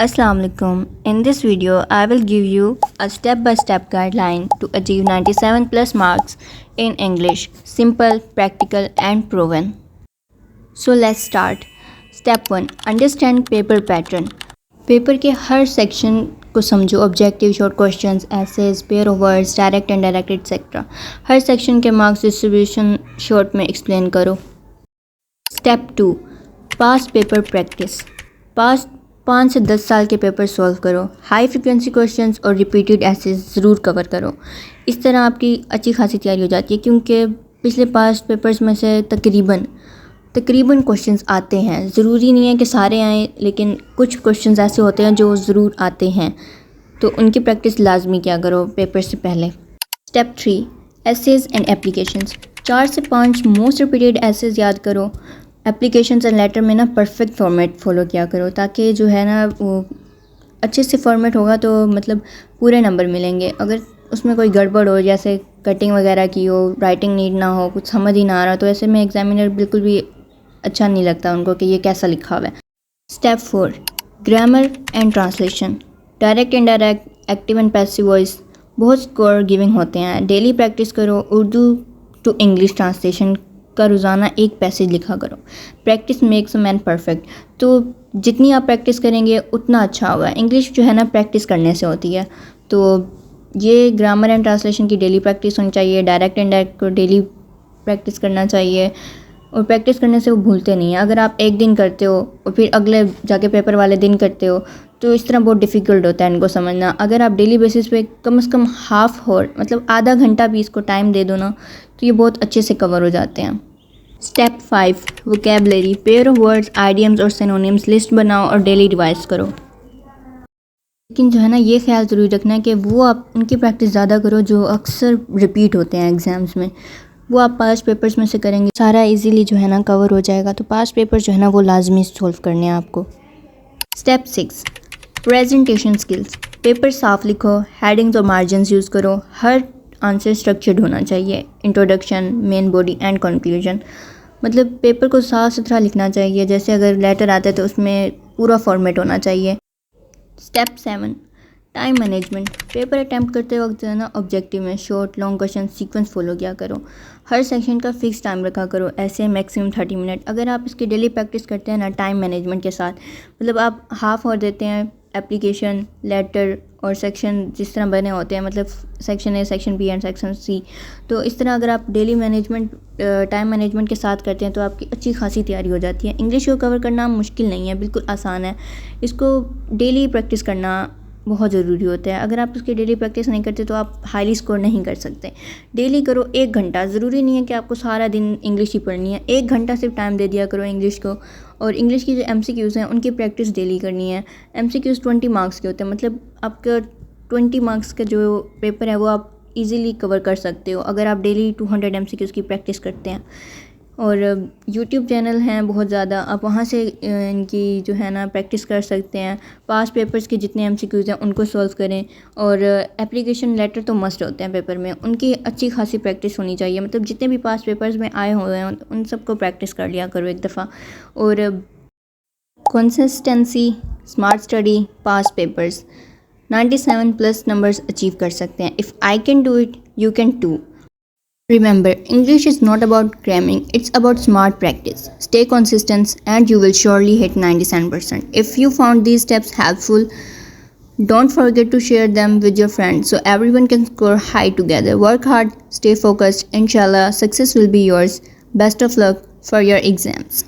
Assalamu alaikum. In this video, I will give you a step-by-step guideline to achieve 97 plus marks in English. Simple, practical and proven. So let's start. Step 1. Understand paper pattern. Paper के हर section को समझो. Objective, short questions, essays, pair of words, direct and direct etcetera. हर सेक्शन के marks distribution short में explain करो. Step 2. Past paper practice. Past 5 से 10 साल के पेपर सॉल्व करो. हाई फ्रिक्वेंसी क्वेश्चंस और रिपीटेड एसेज ज़रूर कवर करो. इस तरह आपकी अच्छी खासी तैयारी हो जाती है, क्योंकि पिछले पास्ट पेपर्स में से तकरीबन क्वेश्चंस आते हैं. ज़रूरी नहीं है कि सारे आएँ, लेकिन कुछ क्वेश्चंस ऐसे होते हैं जो ज़रूर आते हैं, तो उनकी प्रैक्टिस लाजमी क्या करो पेपर से पहले. स्टेप 3. Essays and applications. 4 से 5 मोस्ट रिपीटेड एसेज याद करो. एप्लीकेशंस एंड लेटर में ना परफेक्ट फॉर्मेट फॉलो किया करो, ताकि जो है ना वो अच्छे से फॉर्मेट होगा तो मतलब पूरे नंबर मिलेंगे. अगर उसमें कोई गड़बड़ हो, जैसे कटिंग वगैरह की हो, राइटिंग नीट ना हो, कुछ समझ ही ना आ रहा, तो ऐसे में एग्जामिनर बिल्कुल भी अच्छा नहीं लगता उनको कि ये कैसा लिखा हुआ है. Step 4. Grammar and translation. Direct and direct, active and passive voice बहुत स्कोर गिविंग होते हैं. डेली प्रैक्टिस करो. उर्दू टू इंग्लिश ट्रांसलेशन का रोज़ाना एक पैसेज लिखा करो. Practice makes a man perfect. तो जितनी आप प्रैक्टिस करेंगे उतना अच्छा होगा. इंग्लिश जो है ना प्रैक्टिस करने से होती है, तो ये ग्रामर एंड ट्रांसलेशन की डेली प्रैक्टिस होनी चाहिए. डायरेक्ट एंड डायरेक्ट को डेली प्रैक्टिस करना चाहिए, और प्रैक्टिस करने से वो भूलते नहीं हैं. अगर आप एक दिन करते हो और फिर अगले जाके पेपर वाले दिन करते हो, तो इस तरह बहुत डिफ़िकल्ट होता है इनको समझना. अगर आप डेली बेसिस पे कम से कम हाफ आवर मतलब आधा घंटा भी इसको टाइम दे दो ना, तो ये बहुत अच्छे से कवर हो जाते हैं. Step 5. Vocabulary. Pair of words, idioms और सिनोनिम्स लिस्ट बनाओ और डेली रिवाइज करो. लेकिन जो है ना ये ख्याल ज़रूर रखना है कि वो आप उनकी प्रैक्टिस ज़्यादा करो जो अक्सर रिपीट होते हैं एग्ज़ाम्स में. वो आप पास्ट पेपर्स में से करेंगे, सारा इजीली जो है ना कवर हो जाएगा. तो पास्ट पेपर जो है ना वो लाजमी सॉल्व करने हैं आपको. स्टेप 6. Presentation skills. पेपर साफ लिखो, हेडिंग्स और मार्जिन्स यूज़ करो. हर आंसर स्ट्रक्चर्ड होना चाहिए. Introduction, main body and conclusion. मतलब पेपर को साफ़ सुथरा लिखना चाहिए. जैसे अगर लेटर आता है तो उसमें पूरा फॉर्मेट होना चाहिए. Step 7. Time management. Paper attempt करते वक्त जो है ना ऑब्जेक्टिव में short long question sequence follow किया करो. हर सेक्शन का फिक्स टाइम रखा करो, ऐसे मैक्सिमम 30 मिनट. अगर आप इसकी डेली प्रैक्टिस करते हैं ना टाइम मैनेजमेंट के साथ, मतलब आप हाफ आवर देते हैं एप्लीकेशन, लेटर और सेक्शन जिस तरह बने होते हैं, मतलब section A, section B and section C. तो इस तरह अगर आप डेली मैनेजमेंट टाइम मैनेजमेंट के साथ करते हैं तो आपकी अच्छी खासी तैयारी हो जाती है. इंग्लिश को कवर करना मुश्किल नहीं है, बिल्कुल आसान है. इसको डेली प्रैक्टिस करना बहुत ज़रूरी होता है. अगर आप उसकी डेली प्रैक्टिस नहीं करते तो आप हाईली स्कोर नहीं कर सकते. डेली करो 1 घंटा. ज़रूरी नहीं है कि आपको सारा दिन इंग्लिश ही पढ़नी है. 1 घंटा सिर्फ टाइम दे दिया करो इंग्लिश को. और इंग्लिश की जो MCQs हैं उनकी प्रैक्टिस डेली करनी है. MCQs 20 मार्क्स के होते हैं, मतलब आपका 20 मार्क्स का जो पेपर है वो आप इजीली कवर कर सकते हो अगर आप डेली 200 MCQs की प्रैक्टिस करते हैं. और YouTube चैनल हैं बहुत ज़्यादा, आप वहाँ से इनकी जो है ना प्रैक्टिस कर सकते हैं. पास्ट पेपर्स के जितने MCQs हैं उनको सॉल्व करें. और एप्लीकेशन लेटर तो मस्ट होते हैं पेपर में, उनकी अच्छी खासी प्रैक्टिस होनी चाहिए. मतलब जितने भी पास्ट पेपर्स में आए हुए हैं उन सबको प्रैक्टिस कर लिया करो एक दफ़ा. और consistency, smart study, past papers 97 plus numbers achieve कर सकते हैं. If I can do it, you can too. Remember, English is not about cramming, it's about smart practice. Stay consistent and you will surely hit 97%. If you found these steps helpful, don't forget to share them with your friends so everyone can score high together. Work hard, stay focused, inshallah, success will be yours. Best of luck for your exams.